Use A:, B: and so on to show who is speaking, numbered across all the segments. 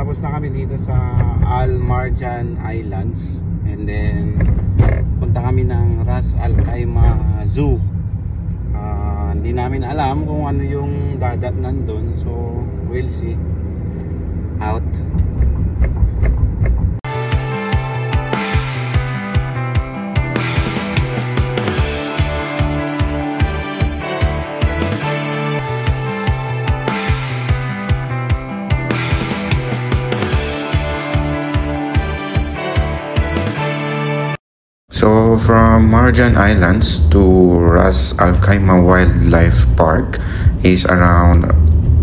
A: tapos na kami dito sa Al Marjan Islands. And then punta kami ng Ras Al Khaimah Zoo. Hindi namin alam kung ano yung dadatnan doon, so we'll see. Out.
B: So from Marjan Islands to Ras Al Khaimah Wildlife Park is around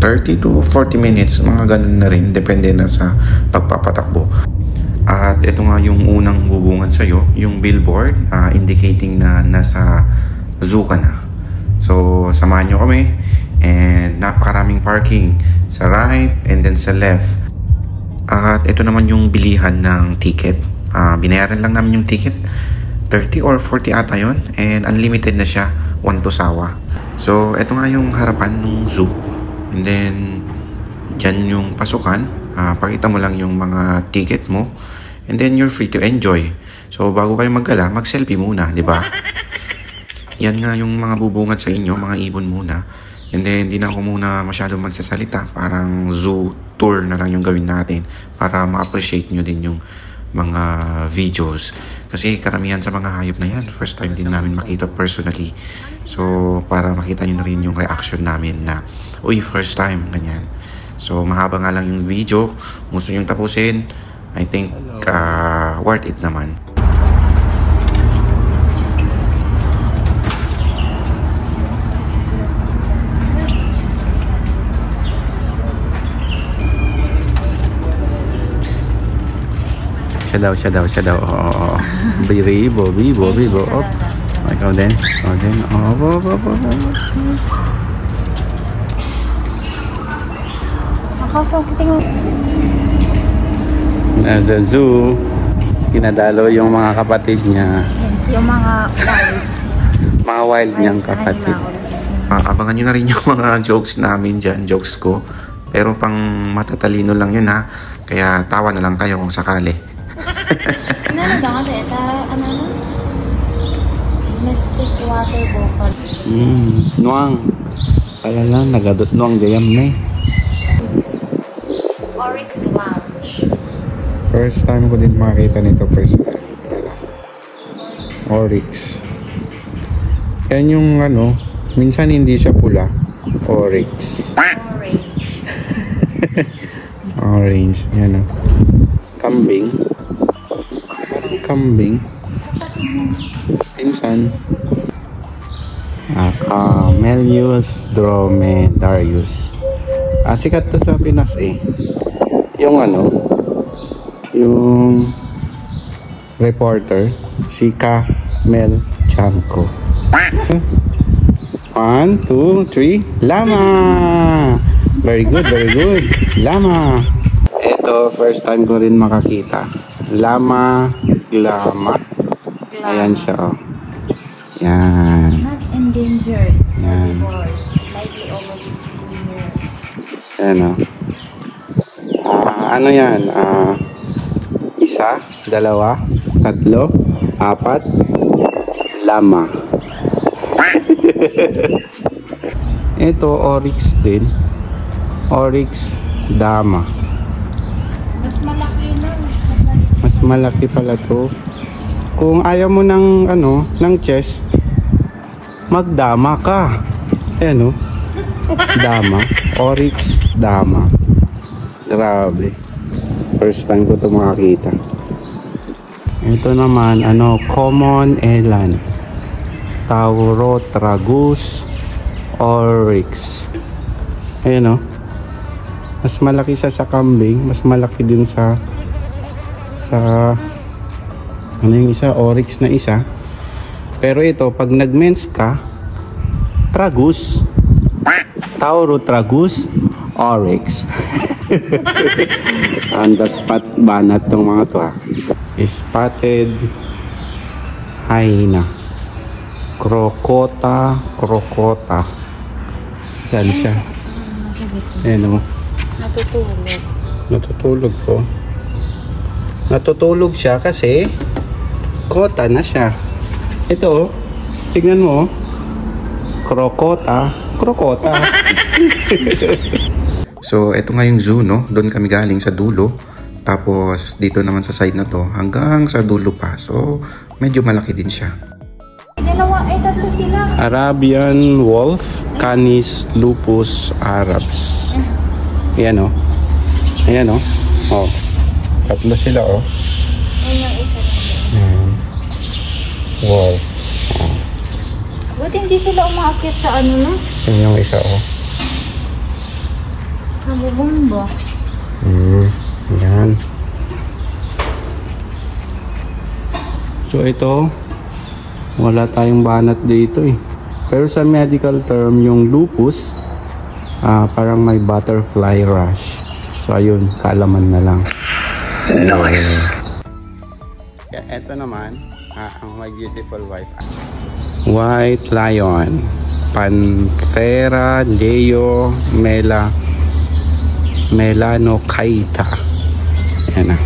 B: 30 to 40 minutes, mga ganun na rin, depende na sa pagpapatakbo. At ito nga yung unang bubungad sa'yo, yung billboard indicating na nasa zoo ka na. So samahan nyo kami, and napakaraming parking sa right and then sa left. At ito naman yung bilihan ng ticket. Binayaran lang namin yung ticket, 30 or 40 ata yun, and unlimited na siya, 1 to Sawa. So ito nga yung harapan ng zoo, and then dyan yung pasukan. Pakita mo lang yung mga ticket mo, and then you're free to enjoy. So bago kayo maggala, mag-selfie muna, di ba? Yan nga yung mga bubungad sa inyo, mga ibon muna. And then di na ako muna masyadong magsasalita, parang zoo tour na lang yung gawin natin para ma-appreciate nyo din yung mga videos. Kasi karamihan sa mga hayop na yan, first time din namin makita personally. So para makita nyo na rin yung reaction namin na, uy, first time, ganyan. So mahaba nga lang yung video. Gusto nyo tapusin, I think worth it naman.
A: Siya daw. Oo. Bibo. Op. Ikaw din. Op. Nasa zoo. Kinadalo yung mga kapatid niya.
C: Yes, yung mga
A: wild niyang kapatid.
B: Abangan nyo na rin yung mga jokes namin dyan, jokes ko. Pero pang matatalino lang yun ha. Kaya tawa na lang kayo kung sakali.
C: Mystic water bottle.
A: Nuang. Alala, nagadot nuang gayam na eh.
C: Oryx Lounge.
A: First time ko din makita nito personally. Oryx. Yan yung ano, minsan hindi siya pula. Oryx. Orange. Yan o. Kambing. Parang kambing. Pinsan. Camellius dromedarius. Sikat to sa Pinas eh. Yung ano, yung reporter, si Camel Chanko. 1, 2, 3, llama! Very good. Llama. Ito, first time ko rin makakita. Llama. Ayan siya, oh. Yan.
C: Not endangered.
A: Yan.
C: Slightly over 15 years.
A: Ayan, oh. Ano yan? 1, 2, 3, 4, llama. Ito, oryx din. Oryx dama.
C: Mas malaki na.
A: Mas malaki pala to. Kung ayaw mo ng ano, ng chest, magdama ka. Ayan, oh. Dama. Oryx dama. Grabe. First time ko ito makakita. Ito naman, ano, common eland. Taurotragus oryx. Ayan, oh. Mas malaki siya sa kambing, mas malaki din sa ano yung isa, oryx na isa. Pero ito, pag nag-mens ka, tragus, Taurotragus oryx. On the spot banat tong mga to, ha. Spotted hyena. Crocota. Saan siya? Ayan, oh.
C: Natutulog.
A: Natutulog po. Natutulog siya kasi kota na siya. Ito, tignan mo. Krokota.
B: So, ito nga yung zoo, no? Doon kami galing sa dulo. Tapos, dito naman sa side na to, hanggang sa dulo pa. So, medyo malaki din siya.
C: Tatlo sila.
A: Arabian Wolf, Canis Lupus Arabs. Ayan o. Ayan o. Oh. Tatlo sila o.
C: Ayun yung isa.
A: Wolf. Oh.
C: Buti hindi sila umaakit sa ano na?
A: Ayan yung isa o.
C: Nabubomba.
A: Ayan. So ito, wala tayong banat dito eh. Pero sa medical term, yung lupus, parang may butterfly rash. So ayun, kaalaman na lang. Nice! Ito naman, ang my beautiful wife. White lion, Panthera leo melanochaeta. Ayan na.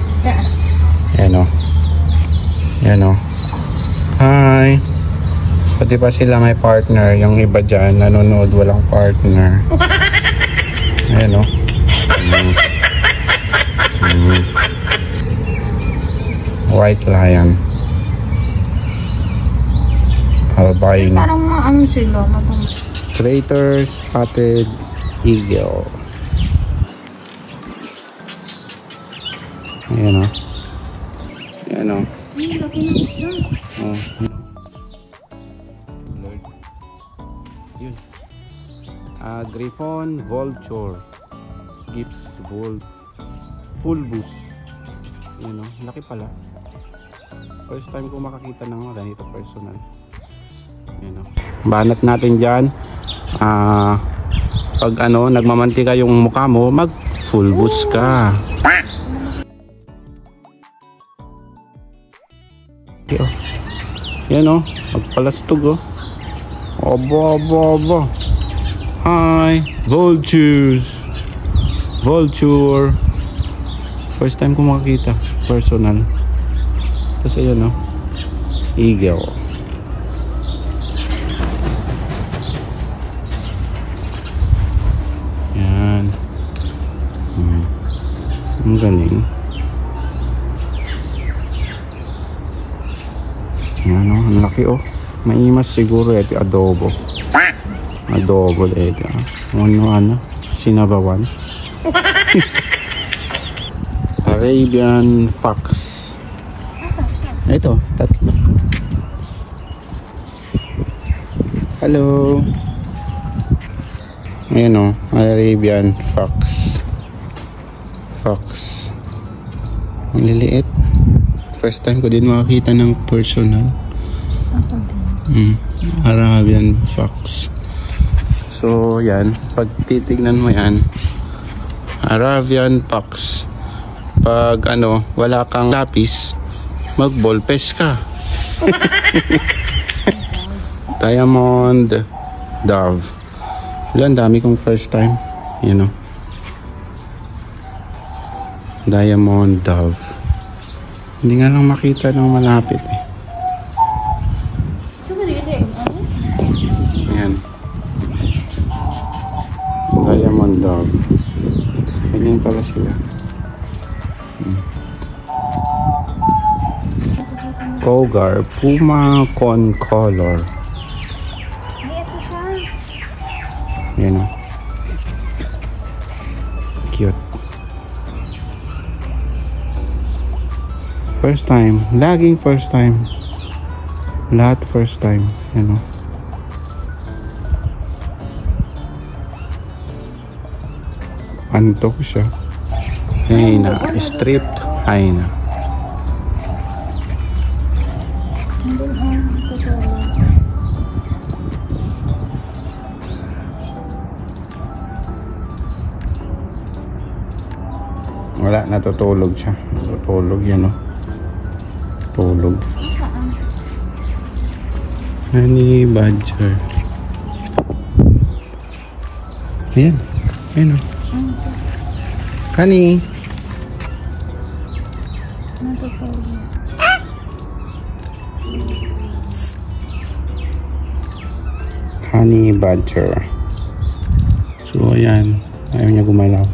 A: Ayan o. Ayan o. Hi! Pati pa sila may partner. Yung iba dyan, nanonood walang partner. Ayan o. White lion. Albino.
C: Parang ano sila.
A: Crater spotted eagle. Ayan o. Ayan o.
C: Ay, laki ng isa.
A: Oh. Lord. Yun. Griffon vulture. Gibbs fulbus. Yun o. Laki pala. First time ko makakita ng ganito personal. Yun o. Banat natin dyan. Pag ano, nagmamantika yung mukha mo, mag fulbus ka. Oh. Yan o, magpalastog o. Aba. Hi, vulture. First time ko makakita, personal. Tapos ayan o, eagle. Yan. Ang galing. Yan o, ang laki o. Maimas siguro ito, adobo. Adobo ito. Ano, sinabawan. Arabian fox. Ito, tatlo. Hello. Ayan o, Arabian fox. Ang liliit. First time ko din makakita ng personal. Arabian fox. So yan, pag titignan mo yan, Arabian fox, pag ano, wala kang lapis, mag-ballpes ka. Diamond dove. Yan, dami kong first time, you know. Diamond dove. Hindi nga lang makita ng malapit eh. Ayan. Diamond dove. Ganyan pala sila. Cougar, puma concolor.
C: Ay, ito siya.
A: Ayan o. Cute. First time. Laging first time. Lahat first time. Ayan o. Antok siya. Hyena. Stripped hyena. Wala, natutulog siya. Natutulog yan o. Tulog. Honey badger. Ayan. Ayan o. Honey.
C: Natutulog.
A: Honey badger. So ayan, ayaw niya gumalaw.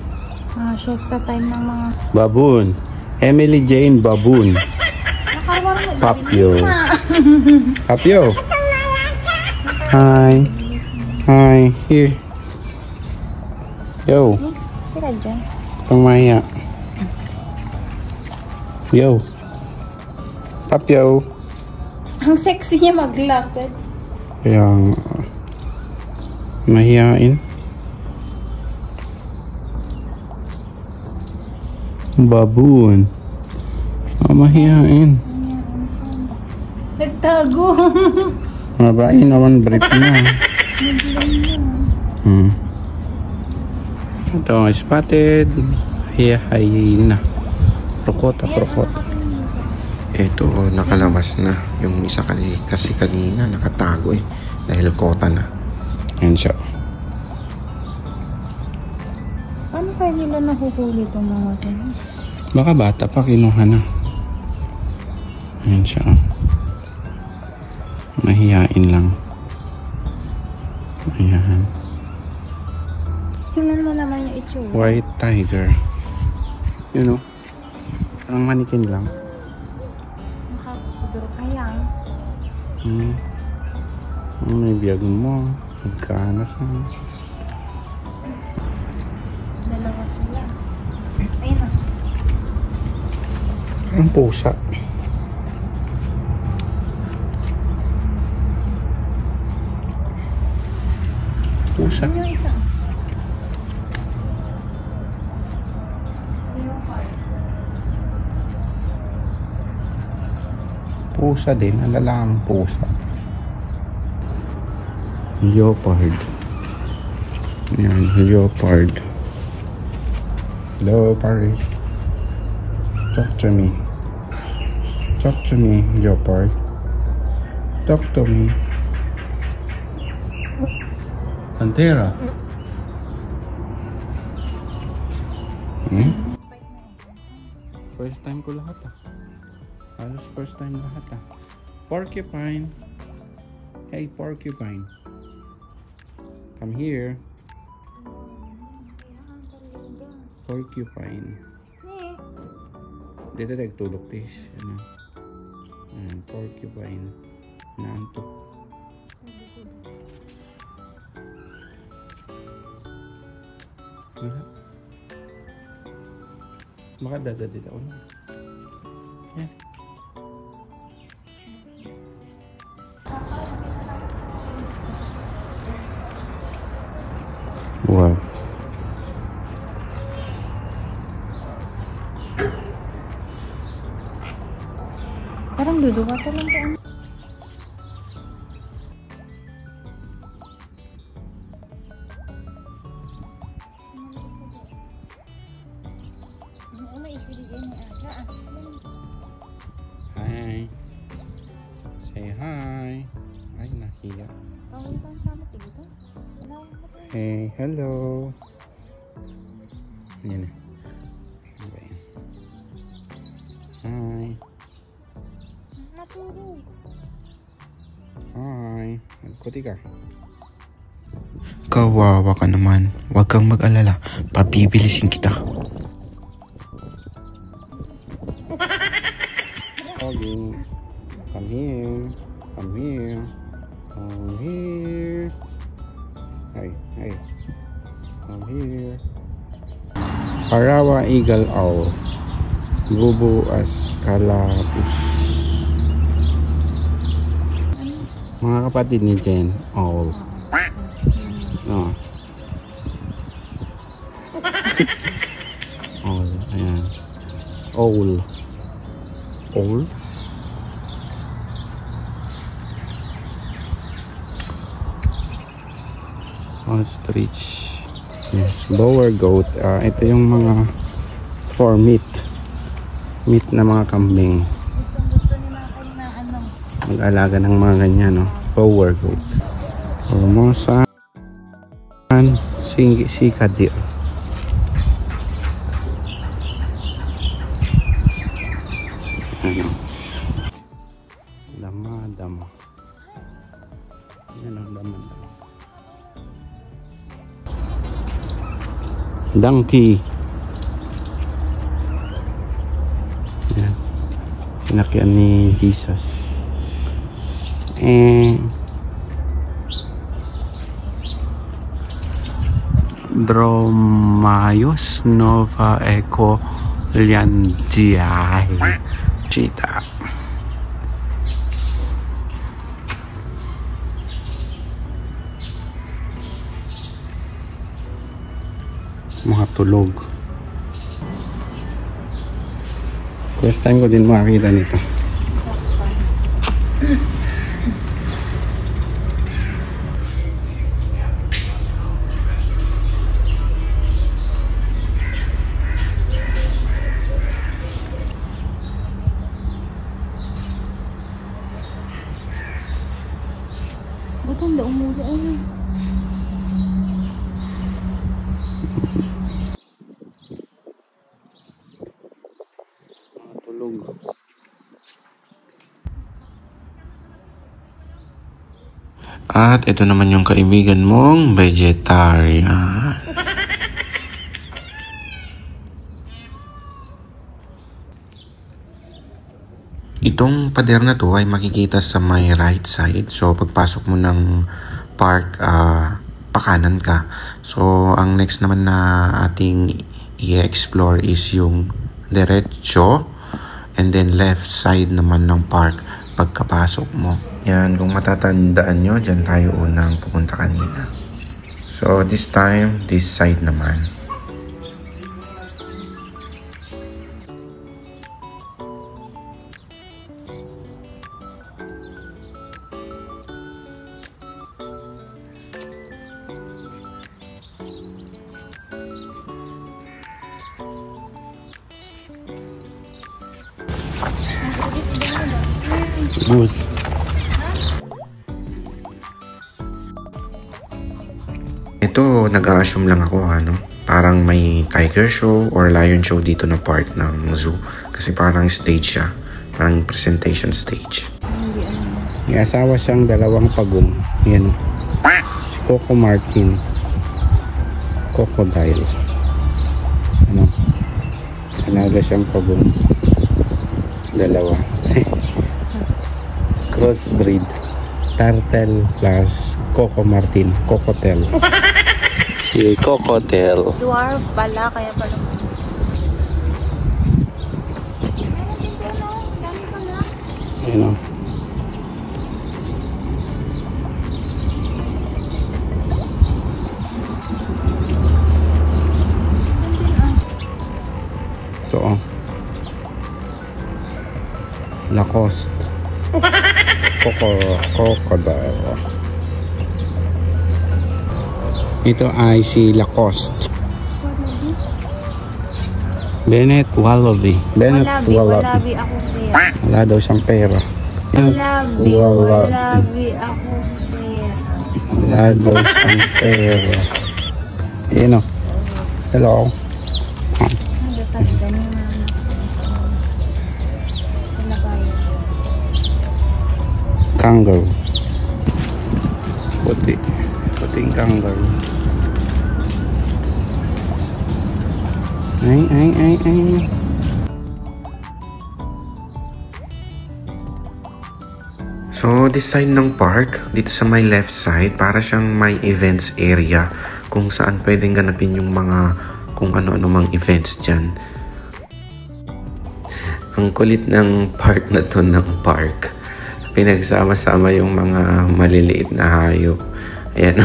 C: Siesta time ng mga...
A: Baboon. Emily Jane Baboon. Papio. Papio. Hi. Hi. Here. Yo.
C: Tira dyan.
A: Kang maya. Yo. Papio.
C: Ang sexy niya maglakad.
A: Kaya mahihain. Baboon. Mahihain.
C: Nagtago.
A: Mabain naman brief niya. Ito, spotted. Hihain na. Krokota.
B: Ito, nakalabas na. Yung isa kasi kanina nakatago dahil kota na.
A: Yan siya.
C: Paano kaya nila nahuhuli itong mga ito?
A: Baka bata pa, kinuha na. Yan siya. Mahihain lang. Ayan.
C: Tingnan mo naman yung itsura.
A: White tiger. You know, parang manikin lang.
C: Nakapuduro kaya.
A: May biyag mo. Magkanas na.
C: Dalawa sila. Ayun na.
A: Ang pusa. Pusa.
C: Yung isa.
A: Pusa din. Alalang pusa. Leopard. Yan, leopard. Hello, pare. Talk to me. Talk to me, leopard. Talk to me. Pantera. First time ko lahat Halos first time lahat Porcupine. Hey, porcupine. Come here. Porcupine. Dito nagtulog tis. Porcupine. Naantok. Wala. Makadaga dito ako. Yan. Wow.
C: Parang duduwa ka lang kaya.
A: Hi. Say hi. Ay, nahiya. Hey, hello. Yan. Hi. Hi. Nagkuti ka.
B: Kawawa ka naman. Huwag kang mag-alala. Pabibilisin kita.
A: Okay. Come here. Come here. Come here. Hey. Come here. Parawa eagle owl. Bubu ascalapus. Mga kapatid ni Jen. Owl. No. Owl. Ayan. Owl. Owl. Ostrich. Yes, bower goat. Ito yung mga for meat na mga kambing.
C: Gusto ni mga kayo na ano.
A: Mag-alaga ng mga ganyan, no? Bower goat. Formosan sikadir. Ano? Dama-dama. Yan ang dama-dama. Donkey. Yan. Pinakyan ni Jesus. Dromaeus nova eco liandiae. Cheetah. Mga tulog. First time ko din makakita nito.
C: Ba't ang daong mula ayun?
A: Tulog.
B: At ito naman yung kaibigan mong vegetarian. Itong pader na to ay makikita sa may right side. So pagpasok mo ng park, pakanan ka. So ang next naman na ating i-explore is yung diretso and then left side naman ng park pagkapasok mo. Yan, kung matatandaan nyo, dyan tayo unang pupunta kanina. So this time, this side naman.
A: Goose.
B: Ito, nag-a-assume lang ako, parang may tiger show or lion show dito na part ng zoo. Kasi parang stage siya. Parang presentation stage.
A: May asawa siyang dalawang pagong. Yan. Si Coco Martin. Crocodile. Alaga siyang pagong. Dalawa. Crossbreed. Turtle plus Coco Martin. Cocotel. Si Cocotel.
C: Dwarf pala, kaya pala.
A: Ayan o. Ito o. Lacoste. Crocodile. Ito ay si Lacoste. Bennett Wallaby. Bennett Wallaby.
C: Ako kaya.
A: Wala daw siyang pera.
C: Wallaby ako kaya.
A: Wala daw siyang pera. Ayan o. Hello. Kangaroo. Puting kangaroo. Ay.
B: So, this side ng park, dito sa may left side, para siyang may events area kung saan pwedeng ganapin yung mga kung ano-ano mang events dyan. Ang kulit ng part na to ng park. Pinagsama-sama yung mga maliliit na hayop. Ayan,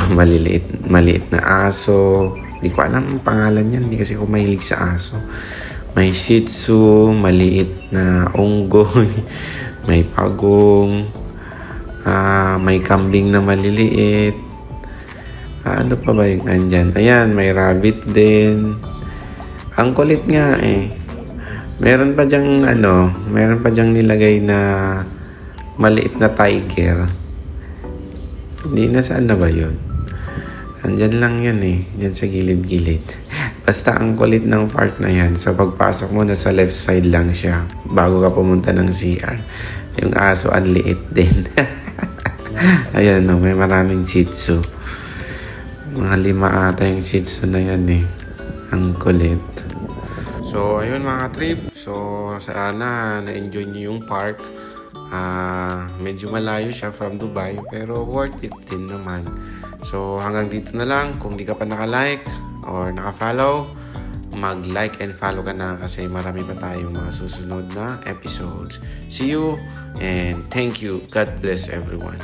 B: maliit na aso. Hindi ko alam ang pangalan yan. Hindi kasi ako mahilig sa aso. May Shih Tzu, maliit na unggoy, may pagong, may kambing na maliliit. Ano pa ba yung andyan? Ayan, may rabbit din. Ang kulit nga eh. Meron pa dyang nilagay na maliit na tiger. Hindi na, saan na ba yun? Andyan lang yun eh. Diyan sa gilid-gilid. Basta ang kulit ng part na yan. So pagpasok mo na sa left side lang siya. Bago ka pumunta ng CR. Yung aso ang liit din. Ayan no, may maraming Shih Tzu. Mga 5 ata yung Shih Tzu na yan eh. Ang kulit. So ayun mga trip. So sana na-enjoy niyo yung park. Medyo malayo siya from Dubai pero worth it din naman. So hanggang dito na lang. Kung di ka pa naka-like or naka-follow, mag-like and follow ka na kasi marami pa tayong mga susunod na episodes. See you and thank you. God bless everyone.